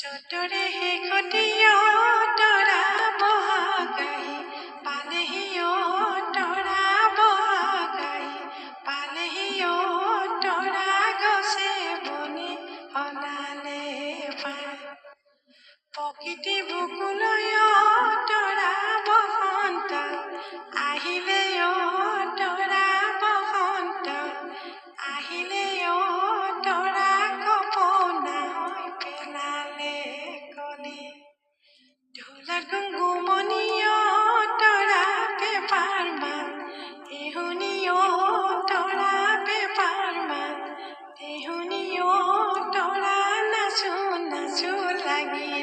চতৰে শেষতীয় তৰা বহাগাহি পালেহি তৰা বহাগাহি পালেহি তৰা গছে বনি সলালে পায় প্ৰকৃতি বুকুলৈ তৰা বসন্ত আহিলে তৰা বসন্ত আহিলে তৰা কপনা হৈ পেলালে কলি ঢোলাত গুমগুমনি তৰা পেপাৰ মান ইহুনি তৰা পেপাৰ মান ইহুনি তৰা নাচো নাচো লাগি